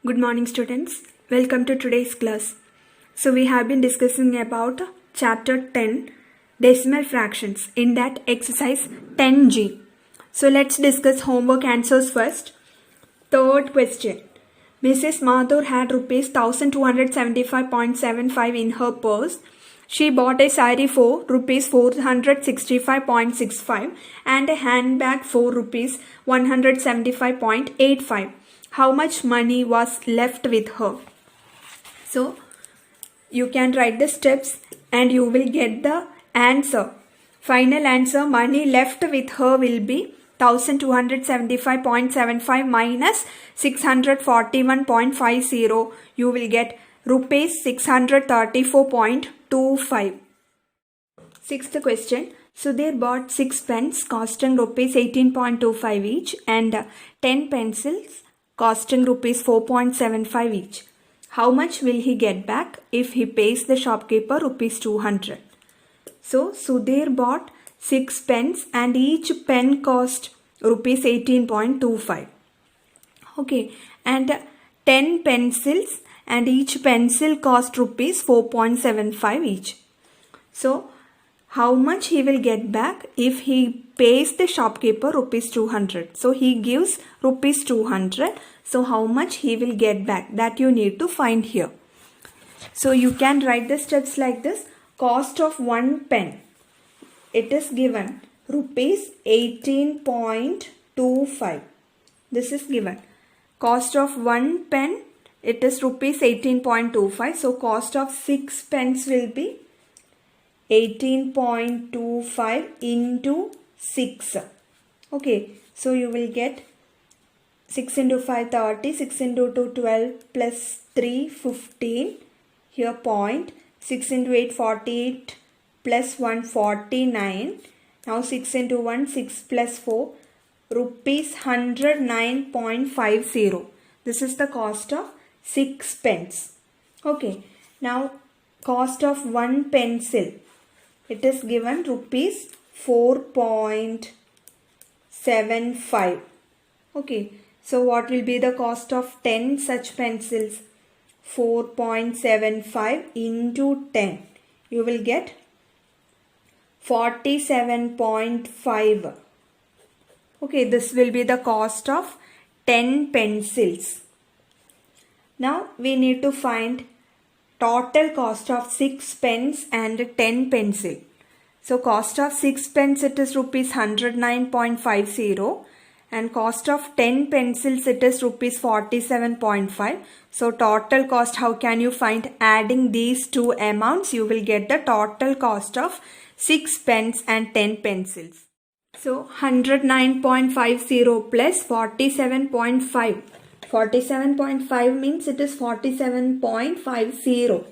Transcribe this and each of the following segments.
Good morning students. Welcome to today's class. So we have been discussing about chapter 10 decimal fractions in that exercise 10G. So let's discuss homework answers first. Third question. Mrs. Mathur had rupees 1275.75 in her purse. She bought a sari for rupees 465.65 and a handbag for rupees 175.85. How much money was left with her? So you can write the steps and you will get the answer. Final answer, money left with her will be 1275.75 minus 641.50. You will get rupees 634.25. Sixth question. Sudhir bought 6 pens costing rupees 18.25 each and 10 pencils costing rupees 4.75 each. How much will he get back if he pays the shopkeeper rupees 200? So Sudhir bought 6 pens and each pen cost rupees 18.25. Okay, and 10 pencils and each pencil cost rupees 4.75 each. So how much he will get back if he pays the shopkeeper rupees 200? So he gives rupees 200. So how much he will get back? That you need to find here. So you can write the steps like this. Cost of one pen. It is given rupees 18.25. This is given. Cost of one pen. It is rupees 18.25. So cost of 6 pens will be 18.25 into 6. Okay, so you will get 6 into 5 30, 6 into 2 12 plus 3 15. Here point. 6 into 8 48 plus 1 49. Now 6 into 1 6 plus 4 rupees 109.50. This is the cost of 6 pens. Okay, now cost of one pencil. It is given rupees 4.75. Okay, so what will be the cost of 10 such pencils? 4.75 into 10. You will get 47.5. Okay, this will be the cost of 10 pencils. Now we need to find total cost of 6 pens and 10 pencil. So cost of 6 pens it is rupees 109.50 and cost of 10 pencils it is rupees 47.5. So total cost, how can you find? Adding these two amounts you will get the total cost of 6 pens and 10 pencils. So 109.50 plus 47.5. 47.5 means it is 47.50.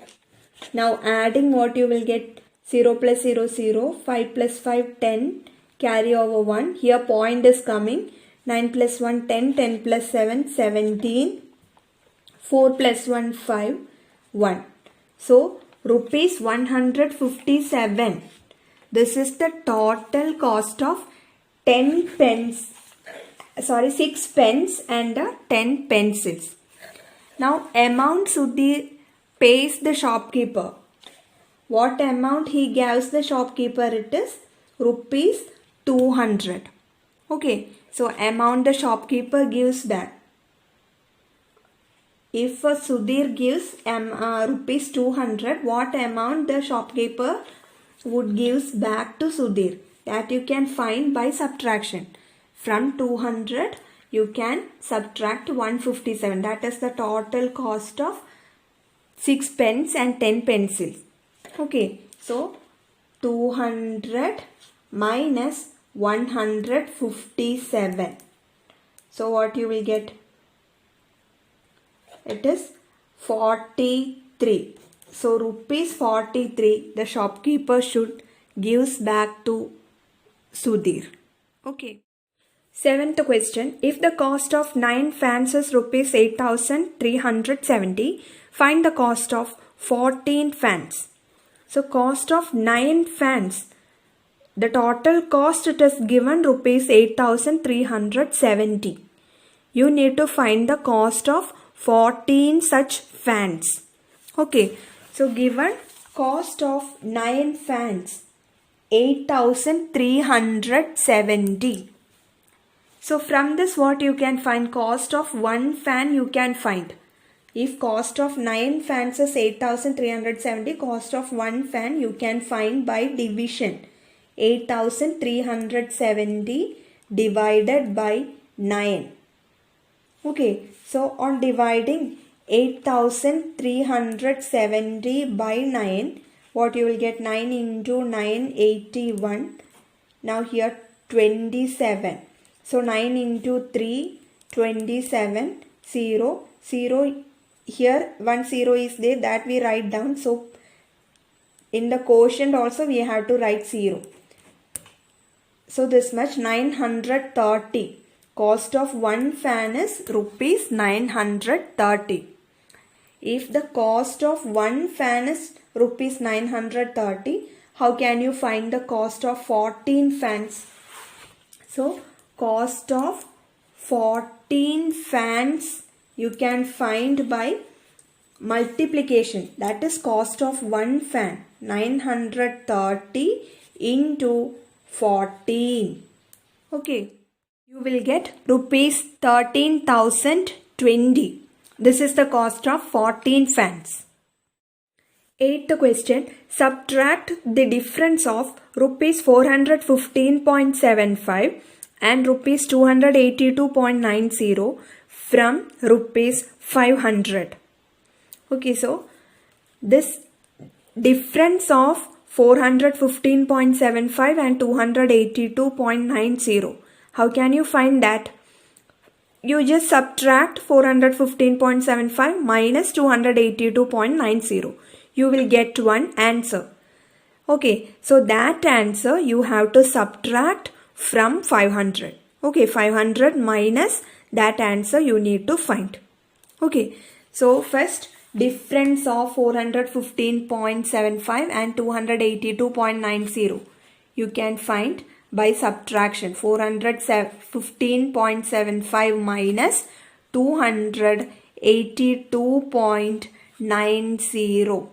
Now adding what you will get? 0 plus 0 0, 5 plus 5 10, carry over 1. Here point is coming. 9 plus 1 10, 10 plus 7 17, 4 plus 1 5, 1. So rupees 157. This is the total cost of 10 pens. 6 pens and 10 pencils. Now amount Sudhir pays the shopkeeper. What amount he gives the shopkeeper? It is rupees 200. Okay, so amount the shopkeeper gives that. If Sudhir gives rupees 200, what amount the shopkeeper would gives back to Sudhir? That you can find by subtraction. From 200, you can subtract 157. That is the total cost of 6 pens and 10 pencils. Okay, so 200 minus 157. So what you will get? It is 43. So rupees 43 the shopkeeper should gives back to Sudhir. Okay. Seventh question. If the cost of 9 fans is rupees 8,370, find the cost of 14 fans. So cost of 9 fans. The total cost it is given rupees 8,370. You need to find the cost of 14 such fans. Okay, so given cost of 9 fans, 8,370. So from this what you can find? Cost of one fan you can find. If cost of 9 fans is 8,370, cost of one fan you can find by division. 8,370 divided by 9. Okay, so on dividing 8,370 by 9, what you will get? 9 into 9, 81. Now here 27. So 9 into 3, 27, 0, 0. Here 1 0 is there, that we write down. So in the quotient also we have to write 0. So this much, 930. Cost of one fan is rupees 930. If the cost of one fan is rupees 930, how can you find the cost of 14 fans? So cost of 14 fans you can find by multiplication. That is cost of one fan, 930 into 14. Okay, you will get rupees 13,020. This is the cost of 14 fans. 8th question. Subtract the difference of rupees 415.75 and rupees 282.90 from rupees 500. Okay, so this difference of 415.75 and 282.90, how can you find that? You just subtract 415.75 minus 282.90. You will get one answer. Okay, so that answer you have to subtract from 500. Okay, 500 minus that answer you need to find. Okay, so first difference of 415.75 and 282.90 you can find by subtraction. 415.75 minus 282.90.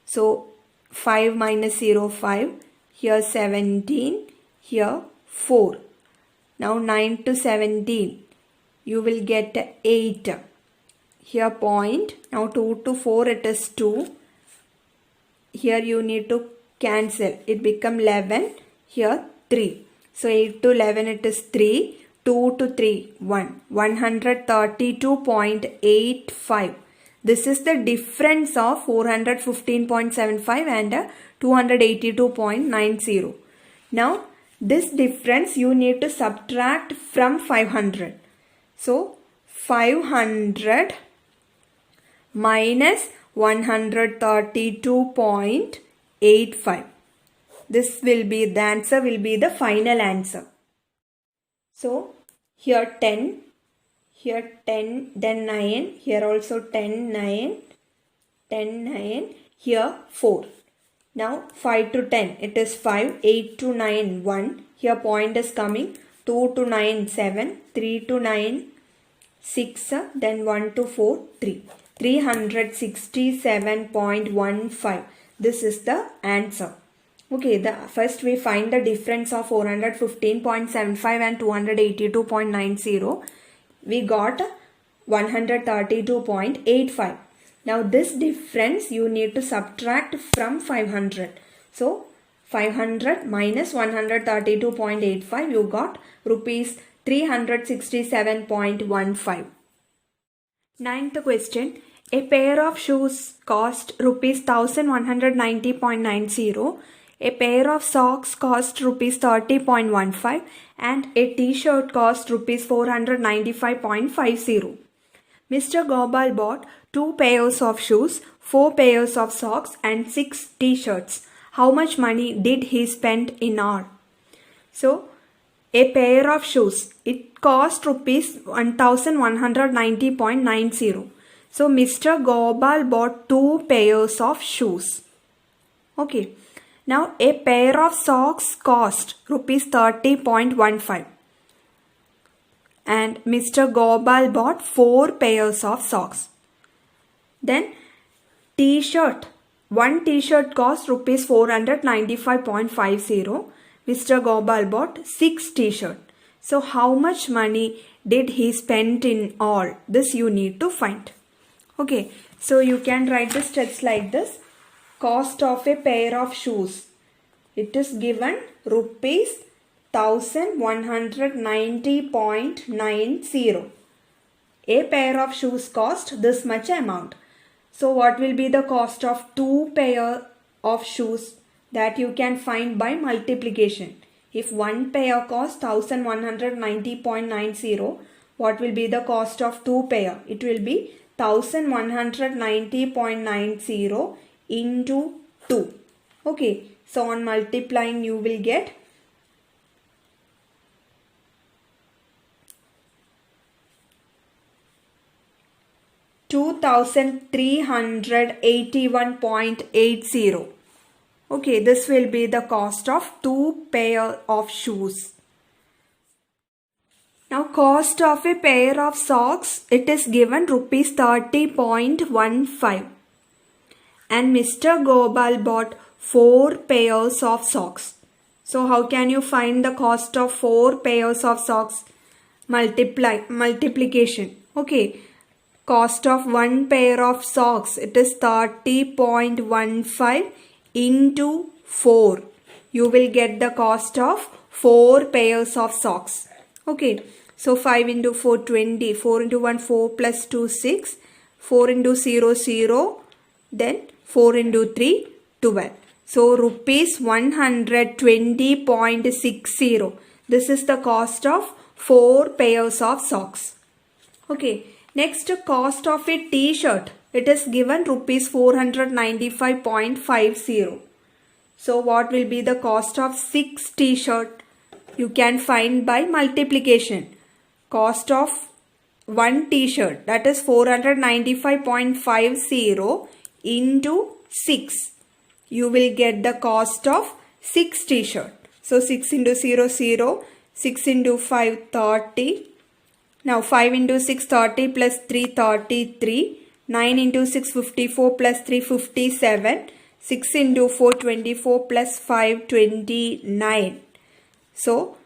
So 5 minus 0, 5. Here 17. Here 4. Now 9 to 17. You will get 8. Here point. Now 2 to 4 it is 2. Here you need to cancel. It become 11. Here 3. So 8 to 11 it is 3. 2 to 3 1. 132.85. This is the difference of 415.75 and 282.90. Now this difference you need to subtract from 500. So 500 minus 132.85. This will be the answer, will be the final answer. So here 10, here 10, then 9, here also 10, 9, 10, 9, here 4. Now 5 to 10, it is 5, 8 to 9, 1, here point is coming, 2 to 9, 7, 3 to 9, 6, then 1 to 4, 3. 367.15. This is the answer. Okay, first we find the difference of 415.75 and 282.90. We got 132.85. Now this difference you need to subtract from 500. So 500 minus 132.85, you got rupees 367.15. 9th question. A pair of shoes cost rupees 1190.90. A pair of socks cost rupees 30.15 and a t-shirt cost rupees 495.50. Mr. Gopal bought 2 pairs of shoes, 4 pairs of socks and 6 t-shirts. How much money did he spend in all? So, a pair of shoes, it cost rupees 1190.90. So, Mr. Gopal bought 2 pairs of shoes. Okay. Now, a pair of socks cost rupees 30.15. and Mr. Gopal bought 4 pairs of socks. Then t-shirt. One t-shirt cost rupees 495.50. Mr. Gopal bought 6 t-shirts. So how much money did he spend in all? This you need to find. Okay, so you can write the steps like this. Cost of a pair of shoes. It is given rupees 1190.90. A pair of shoes cost this much amount. So what will be the cost of 2 pair of shoes? That you can find by multiplication. If one pair costs 1190.90, what will be the cost of 2 pair? It will be 1190.90 into 2. Okay, so on multiplying you will get 2381.80. Okay, this will be the cost of 2 pair of shoes. Now cost of a pair of socks, it is given rupees 30.15. And Mr. Gopal bought 4 pairs of socks. So how can you find the cost of 4 pairs of socks? Multiplication. Okay. Cost of 1 pair of socks, it is 30.15 into 4. You will get the cost of 4 pairs of socks. Okay. So 5 into 4, 20. 4 into 1, 4 plus 2, 6. 4 into 0, 0. Then 4 into 3, 12. So rupees 120.60. This is the cost of 4 pairs of socks. Okay. Next, cost of a t-shirt. It is given rupees 495.50. So what will be the cost of 6 t-shirt? You can find by multiplication. Cost of 1 t-shirt, that is 495.50 into 6. You will get the cost of 6 t-shirt. So 6 into 0, 0. 6 into 5, 30. Now 5 into 6, 30 plus 3, 33. 9 into 6, 54 plus 3, 57. 6 into 4, 24 plus 5, 29. So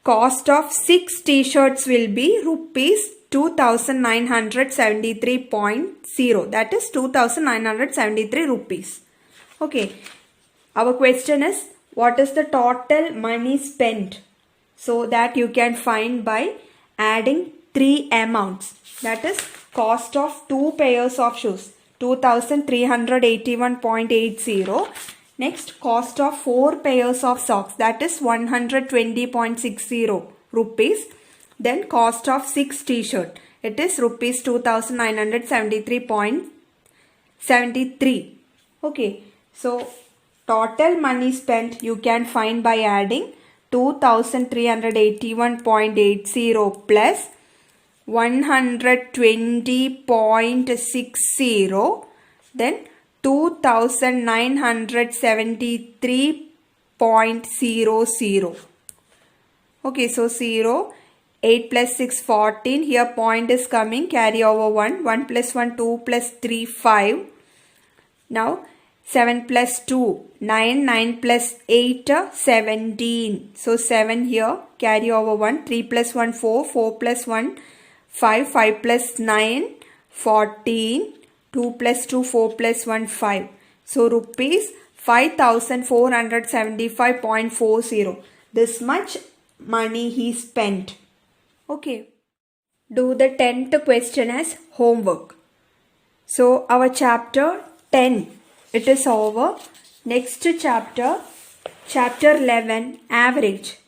cost of 6 t-shirts will be rupees 2973.0. That is 2973 rupees. Okay. Our question is, what is the total money spent? So that you can find by adding 3 amounts. That is cost of 2 pairs of shoes, 2381.80. Next, cost of 4 pairs of socks, that is 120.60 rupees. Then cost of 6 t-shirt, it is rupees 2973.73. Okay, so total money spent you can find by adding 2381.80 plus 120.60, then 2973.00. Okay, so 0, 8 plus 6, 14. Here point is coming, carry over 1. 1 plus 1, 2 plus 3, 5. Now 7 plus 2, 9. 9 plus 8, 17. So 7 here, carry over 1. 3 plus 1, 4. 4 plus 1, 5. 5 plus 9, 14. 2 plus 2, 4 plus 1, 5. So rupees 5475.40. This much money he spent. Okay. Do the 10th question as homework. So our chapter 10, it is over. Next chapter, chapter 11, average.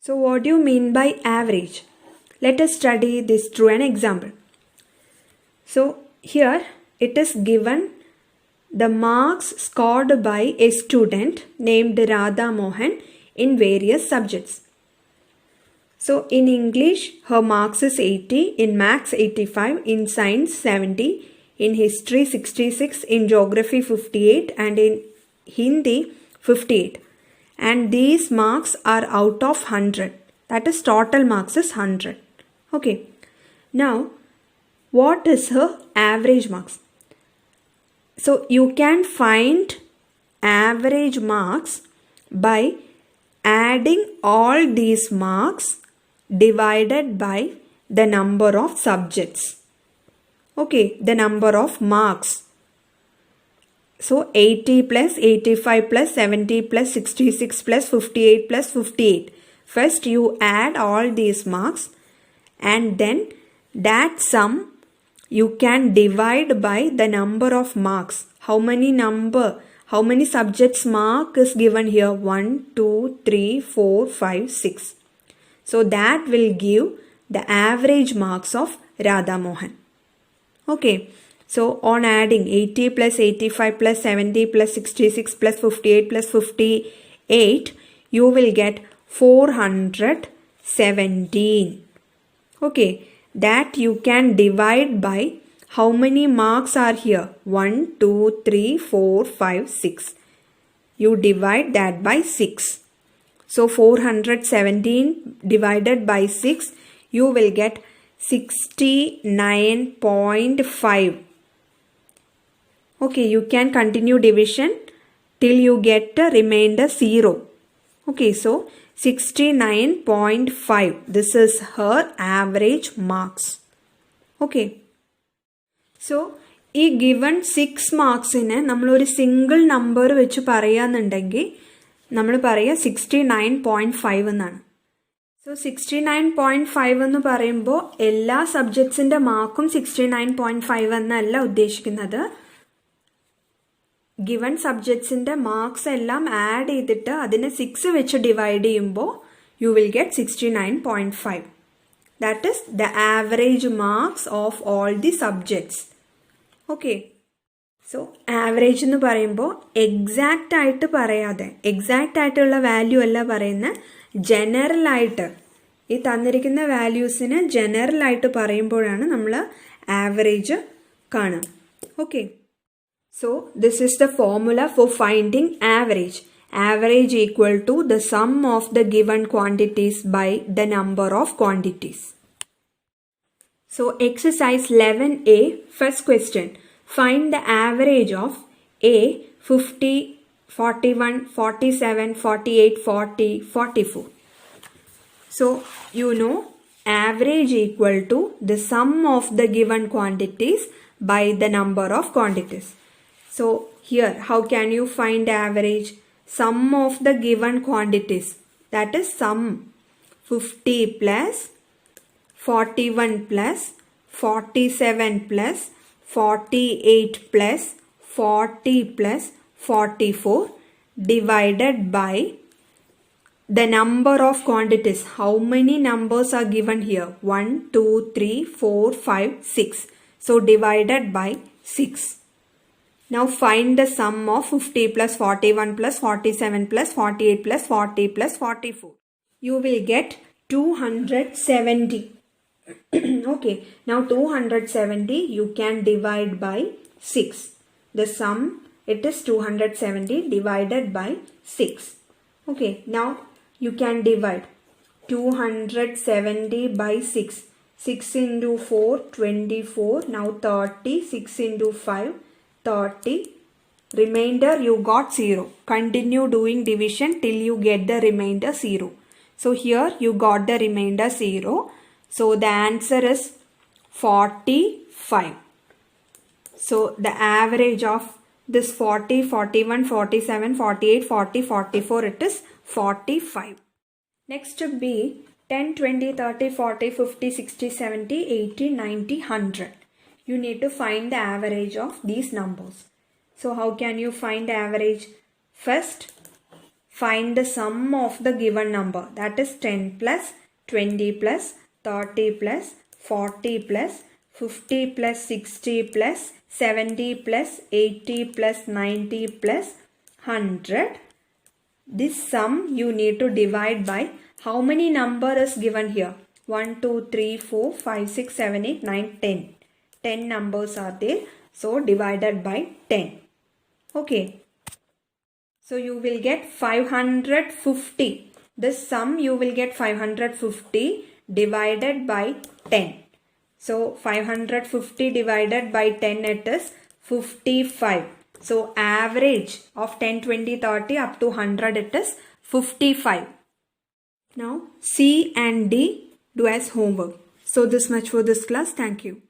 So what do you mean by average? Let us study this through an example. So here it is given the marks scored by a student named Radha Mohan in various subjects. So in English her marks is 80, in Maths 85, in Science 70, in History 66, in Geography 58 and in Hindi 58. And these marks are out of 100. That is total marks is 100. Okay. Now, what is her average marks? So, you can find average marks by adding all these marks divided by the number of subjects. Okay, the number of marks. So 80 plus 85 plus 70 plus 66 plus 58 plus 58. First you add all these marks and then that sum you can divide by the number of marks. How many subjects mark is given here? 1, 2, 3, 4, 5, 6. So that will give the average marks of Radha Mohan. Okay, so on adding 80 plus 85 plus 70 plus 66 plus 58 plus 58, you will get 417. Okay, that you can divide by how many marks are here? 1, 2, 3, 4, 5, 6. You divide that by 6. So 417 divided by 6, you will get 69.5. Okay, you can continue division till you get the remainder 0. Okay, so 69.5. This is her average marks. Okay. So, ഈ given 6 മാർക്സിനെ നമ്മളൊരു single number വെച്ച് പറയാന്നുണ്ടെങ്കിൽ നമ്മൾ പറയുക 69.5 എന്നാണ്. So 69.5 എന്ന് പറയുമ്പോൾ എല്ലാ സബ്ജക്ട്സിൻ്റെ മാർക്കും 69.5 എന്നല്ല ഉദ്ദേശിക്കുന്നത്. ഗിവൺ സബ്ജക്ട്സിൻ്റെ മാർക്സ് എല്ലാം ആഡ് ചെയ്തിട്ട് അതിനെ 6 വെച്ച് ഡിവൈഡ് ചെയ്യുമ്പോൾ you will get 69.5. That is the average marks of all the subjects. Okay, so average എന്ന് പറയുമ്പോൾ എക്സാക്റ്റ് ആയിട്ട് പറയാതെ, എക്സാക്റ്റ് ആയിട്ടുള്ള വാല്യൂ അല്ല പറയുന്നത്, ജനറൽ ആയിട്ട് ഈ തന്നിരിക്കുന്ന വാല്യൂസിന് ജനറൽ ആയിട്ട് പറയുമ്പോഴാണ് നമ്മൾ ആവറേജ് കാണുക. Okay, so this is the formula for finding average. Average equal to the sum of the given quantities by the number of quantities. So exercise 11A, first question. Find the average of A 50, 41, 47, 48, 40, 44. So you know average equal to the sum of the given quantities by the number of quantities. So here, how can you find average? Sum of the given quantities. That is sum 50 plus 41 plus 47 plus 48 plus 40 plus 44 divided by the number of quantities. How many numbers are given here? 1, 2, 3, 4, 5, 6. So divided by 6. Now find the sum of 50 plus 41 plus 47 plus 48 plus 40 plus 44. You will get 270. Okay, now 270 you can divide by 6. The sum, it is 270 divided by 6. Okay, now you can divide 270 by 6. 6 into 4, 24. Now 30. 6 into 5, 30. Remainder you got 0. Continue doing division till you get the remainder 0. So here you got the remainder 0. So the answer is 45. So the average of this 40, 41, 47, 48, 40, 44, it is 45. Next to B, 10, 20, 30, 40, 50, 60, 70, 80, 90, 100. You need to find the average of these numbers. So how can you find the average? First, find the sum of the given number. That is 10 plus 20 plus 30 plus 40 plus 50 plus 60 plus 70 plus 80 plus 90 plus 100. This sum you need to divide by how many number is given here? 1, 2, 3, 4, 5, 6, 7, 8, 9, 10. 10 numbers are there. So divided by 10. Okay. So you will get 550. this sum you will get 550 divided by 10. So 550 divided by 10, it is 55. So average of 10, 20, 30 up to 100, it is 55. Now C and D do as homework. So this much for this class. Thank you.